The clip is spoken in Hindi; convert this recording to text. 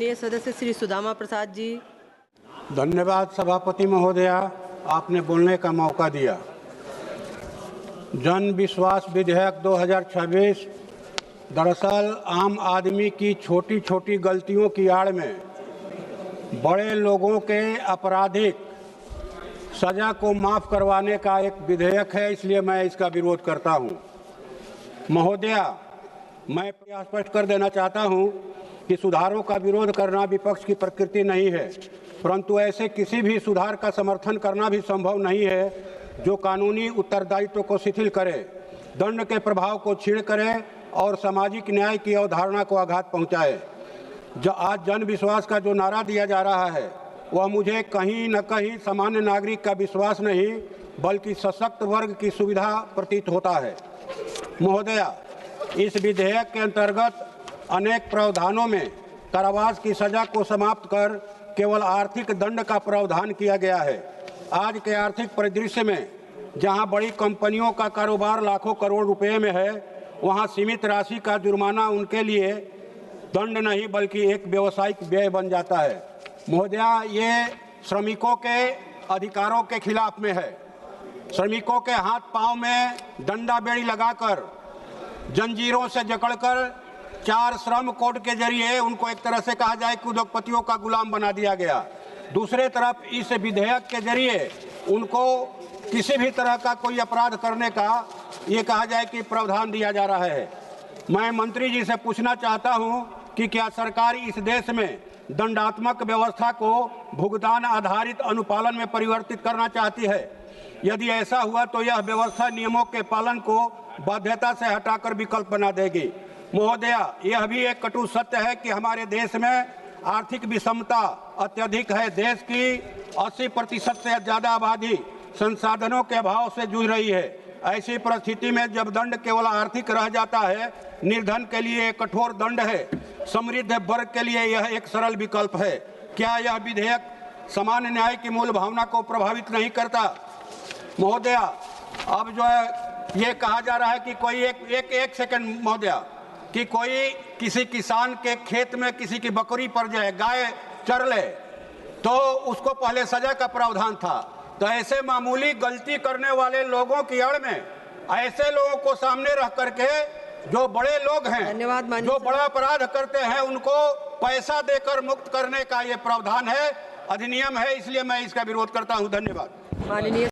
माननीय सदस्य श्री सुदामा प्रसाद जी। धन्यवाद सभापति महोदया, आपने बोलने का मौका दिया। जन विश्वास विधेयक 2026 दरअसल आम आदमी की छोटी छोटी गलतियों की आड़ में बड़े लोगों के आपराधिक सजा को माफ़ करवाने का एक विधेयक है, इसलिए मैं इसका विरोध करता हूं। महोदया, मैं स्पष्ट कर देना चाहता हूं कि सुधारों का विरोध करना विपक्ष की प्रकृति नहीं है, परंतु ऐसे किसी भी सुधार का समर्थन करना भी संभव नहीं है जो कानूनी उत्तरदायित्व को शिथिल करे, दंड के प्रभाव को छीण करे और सामाजिक न्याय की अवधारणा को आघात पहुंचाए। आज जन विश्वास का जो नारा दिया जा रहा है वह मुझे कहीं न कहीं सामान्य नागरिक का विश्वास नहीं बल्कि सशक्त वर्ग की सुविधा प्रतीत होता है। महोदया, इस विधेयक के अंतर्गत अनेक प्रावधानों में कारावास की सजा को समाप्त कर केवल आर्थिक दंड का प्रावधान किया गया है। आज के आर्थिक परिदृश्य में जहां बड़ी कंपनियों का कारोबार लाखों करोड़ रुपए में है, वहां सीमित राशि का जुर्माना उनके लिए दंड नहीं बल्कि एक व्यावसायिक व्यय बन जाता है। महोदया, ये श्रमिकों के अधिकारों के खिलाफ में है। श्रमिकों के हाथ पांव में डंडा बेड़ी लगाकर जंजीरों से जकड़कर 4 श्रम कोड के जरिए उनको एक तरह से कहा जाए कि उद्योगपतियों का गुलाम बना दिया गया। दूसरे तरफ इस विधेयक के जरिए उनको किसी भी तरह का कोई अपराध करने का ये कहा जाए कि प्रावधान दिया जा रहा है। मैं मंत्री जी से पूछना चाहता हूं कि क्या सरकार इस देश में दंडात्मक व्यवस्था को भुगतान आधारित अनुपालन में परिवर्तित करना चाहती है? यदि ऐसा हुआ तो यह व्यवस्था नियमों के पालन को बाध्यता से हटाकर विकल्प बना देगी। महोदया, यह भी एक कटु सत्य है कि हमारे देश में आर्थिक विषमता अत्यधिक है। देश की 80% से ज़्यादा आबादी संसाधनों के अभाव से जूझ रही है। ऐसी परिस्थिति में जब दंड केवल आर्थिक रह जाता है, निर्धन के लिए एक कठोर दंड है, समृद्ध वर्ग के लिए यह एक सरल विकल्प है। क्या यह विधेयक सामान्य न्याय की मूल भावना को प्रभावित नहीं करता? महोदया, अब जो है ये कहा जा रहा है कि कोई एक सेकंड महोदया, कि कोई किसी किसान के खेत में किसी की बकरी पर जाए, गाय चर ले, तो उसको पहले सजा का प्रावधान था। तो ऐसे मामूली गलती करने वाले लोगों की आड़ में ऐसे लोगों को सामने रख करके जो बड़े लोग हैं, जो बड़ा अपराध करते हैं, उनको पैसा देकर मुक्त करने का ये प्रावधान है, अधिनियम है, इसलिए मैं इसका विरोध करता हूं। धन्यवाद। माननीय